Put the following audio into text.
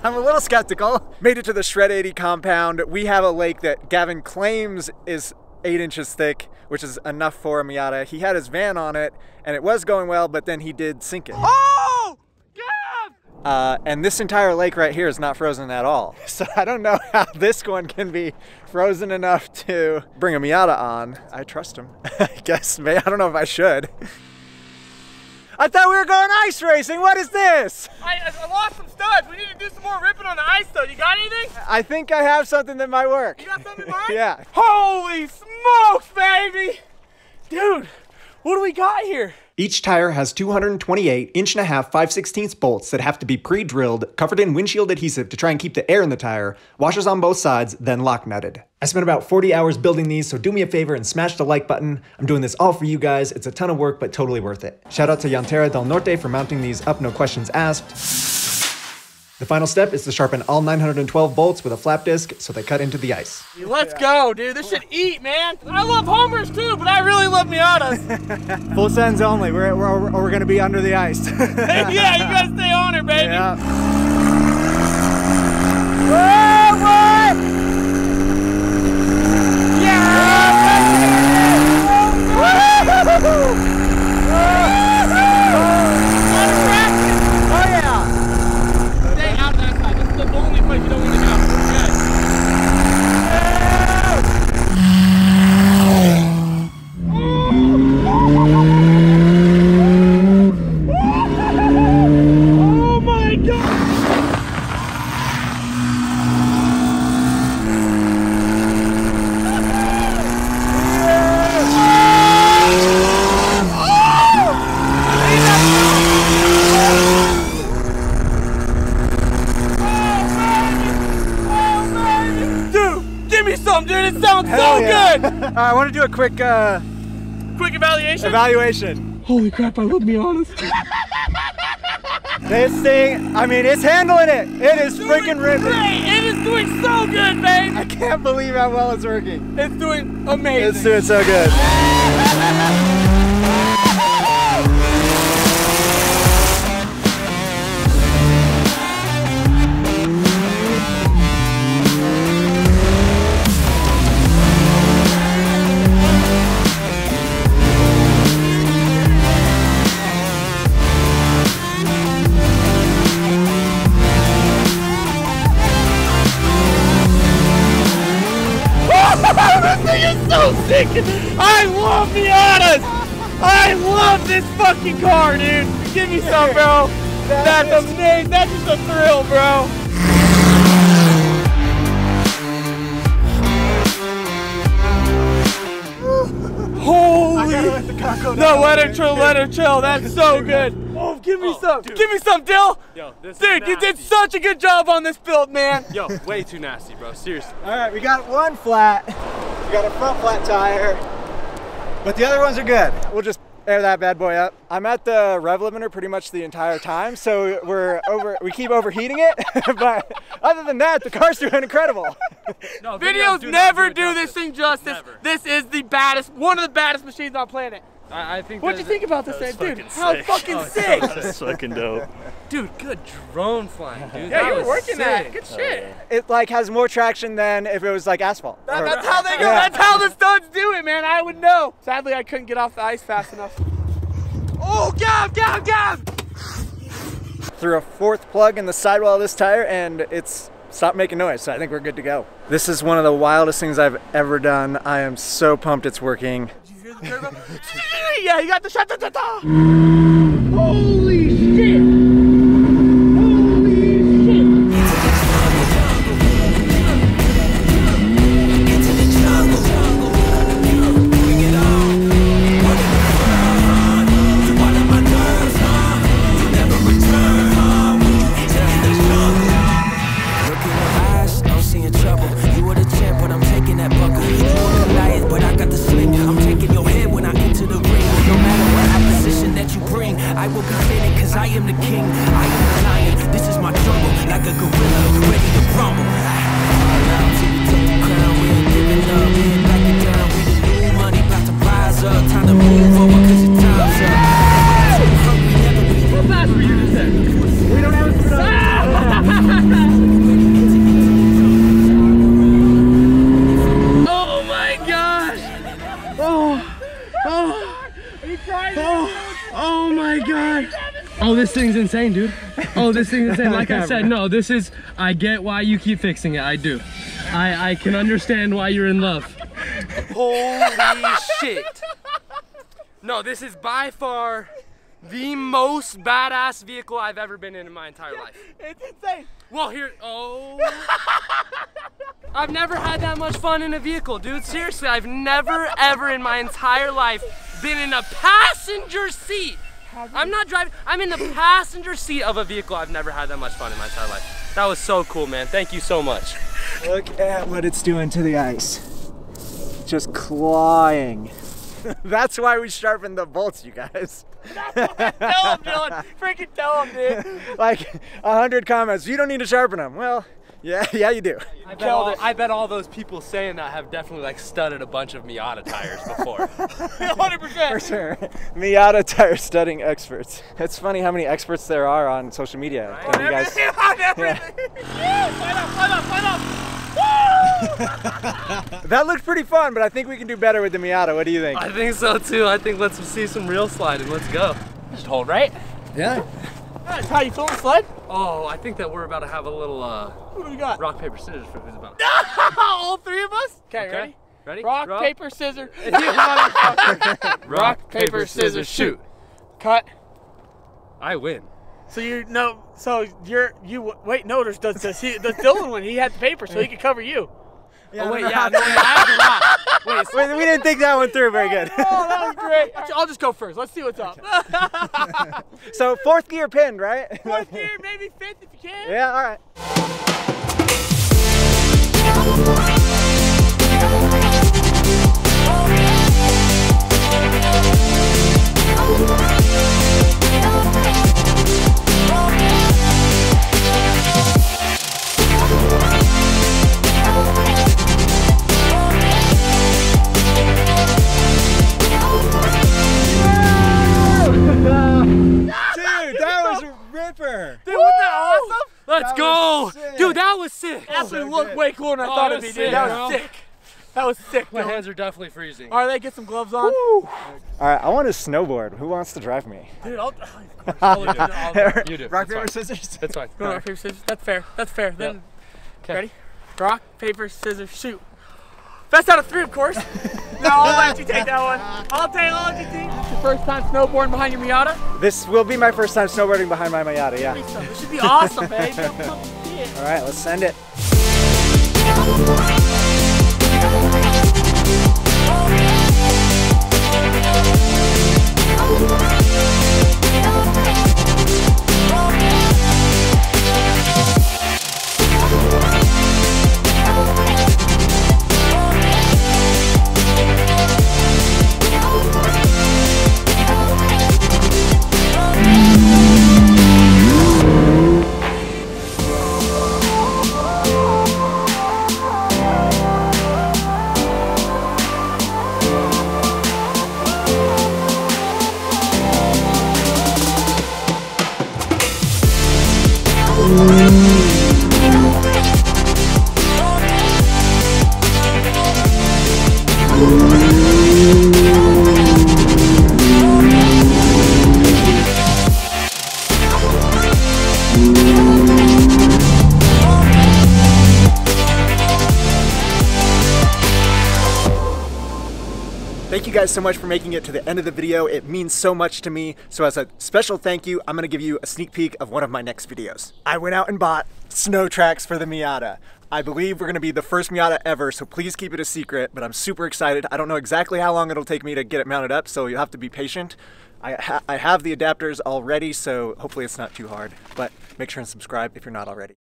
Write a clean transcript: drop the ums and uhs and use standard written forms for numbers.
I'm a little skeptical. Made it to the Shred 80 compound. We have a lake that Gavin claims is 8 inches thick, which is enough for a Miata. He had his van on it, and it was going well, but then he did sink it. Oh! And this entire lake right here is not frozen at all. So I don't know how this one can be frozen enough to bring a Miata on. I trust him. I guess, I don't know if I should. I thought we were going ice racing. What is this? I lost some studs. We need to do some more ripping on the ice though. You got anything? I think I have something that might work. You got something in mind? Yeah. Holy smokes, baby! Dude, what do we got here? Each tire has 228 1/2 5/16 bolts that have to be pre-drilled, covered in windshield adhesive to try and keep the air in the tire, washers on both sides, then lock nutted. I spent about 40 hours building these, so do me a favor and smash the like button. I'm doing this all for you guys. It's a ton of work, but totally worth it. Shout out to Llantera del Norte for mounting these up, no questions asked. The final step is to sharpen all 912 bolts with a flap disc so they cut into the ice. Let's go, dude. This should eat, man. I love homers too, but I really love Miatas. Full sends only. We're going to be under the ice. Yeah, you gotta stay on her, baby. Yeah. Whoa, what? Dude, it sounds so good! I want to do a quick evaluation? Holy crap, I love Miatas. This thing, I mean, it's handling it. It is freaking ripping. Great. It is doing so good, babe. I can't believe how well it's working. It's doing amazing. It's doing so good. This thing is so sick! I love Miatas! I love this fucking car, dude! Give me some, bro! That's amazing! That's just a thrill, bro! Holy! No, let her chill. That's so good. Oh, give me some. Dude. Give me some, Dill. Yo, this dude, is you did such a good job on this build, man. Yo, way too nasty, bro. Seriously. All right, we got one flat. We got a front flat tire, but the other ones are good. We'll just air that bad boy up. I'm at the rev limiter pretty much the entire time, so we keep overheating it. But other than that, the car's doing incredible. No, videos never do this thing justice. Never. This is the baddest, one of the baddest machines on the planet. I think. What'd you think about this thing, dude? How fucking sick! That's fucking dope. Dude, good drone flying, dude. Yeah, you were working that. Good shit. It like has more traction than if it was like asphalt. That's how they go. Yeah. That's how the studs do it, man. I would know. Sadly, I couldn't get off the ice fast enough. Oh, Gav! Threw a fourth plug in the sidewall of this tire, and it's stopped making noise, so I think we're good to go. This is one of the wildest things I've ever done. I am so pumped it's working. Did you hear the turbo? Yeah, you got the shot. Holy shit! I will be fitted cause I am the king. I am the lion. This is my jungle. Like a gorilla, ready to rumble. Now till we take the crown. We ain't giving up, we ain't backing down. We the new money, about to rise up. Time to move over cause your time's up. How fast were you to say? We don't have a thing's insane, dude. Oh, this thing's insane. Like I said, no, this is, I get why you keep fixing it. I do. I can understand why you're in love. Holy shit. No, this is by far the most badass vehicle I've ever been in my entire life. It's insane. Well, here, oh. I've never had that much fun in a vehicle, dude. Seriously, I've never, ever in my entire life been in a passenger seat. I'm not driving, I'm in the passenger seat of a vehicle. I've never had that much fun in my entire life. That was so cool, man. Thank you so much. Look at what it's doing to the ice. Just clawing. That's why we sharpened the bolts, you guys. Tell him, Dylan. Freaking tell him, dude. Like 100 comments. You don't need to sharpen them. Well, yeah, you do. I bet all those people saying that have definitely like studded a bunch of Miata tires before. 100%. For sure. Miata tire studding experts. It's funny how many experts there are on social media. Right? Don't you guys? On everything. Sign up. That looked pretty fun, but I think we can do better with the Miata. What do you think? I think so too. I think let's see some real sliding. Let's go. Just hold right. Yeah. That's how you feeling, sled? Oh, I think that we're about to have a little What do we got? rock, paper, scissors for who's about. All three of us? Okay, ready? Ready? Rock, paper, scissors. Rock, paper, scissors, shoot. Cut. I win. So wait, no, does Dylan win? He had the paper, so he could cover you. Oh wait, yeah, no, I have the rock. Wait, Wait, we didn't think that one through very good. Oh, that was great. I'll just go first. Let's see what's up. So 4th gear pinned, right? Fourth gear, maybe 5th if you can. Yeah, all right. Dude, that was a ripper. Dude, wasn't that awesome? let's go. Dude, that was sick. Actually looked way cooler than I thought it'd be, dude. That was sick. That was sick, My Dylan. hands are definitely freezing. All right, they get some gloves on. All right, I want to snowboard. Who wants to drive me? Dude, You do. Rock, That's paper, fine. scissors. That's fine. Rock, paper, scissors. That's fair. That's fair. Then, Okay. ready? Rock, paper, scissors, shoot. Best out of 3, of course. No, I'll let you take that one. I'll let you take. It's your first time snowboarding behind your Miata? This will be my first time snowboarding behind my Miata, yeah. This should be awesome, babe. Come see it. All right, let's send it. Thank you guys so much for making it to the end of the video. It means so much to me. So as a special thank you, I'm gonna give you a sneak peek of one of my next videos. I went out and bought snow tracks for the Miata. I believe we're gonna be the first Miata ever, so please keep it a secret, but I'm super excited. I don't know exactly how long it'll take me to get it mounted up, so you'll have to be patient. I have the adapters already, so hopefully it's not too hard, but make sure and subscribe if you're not already.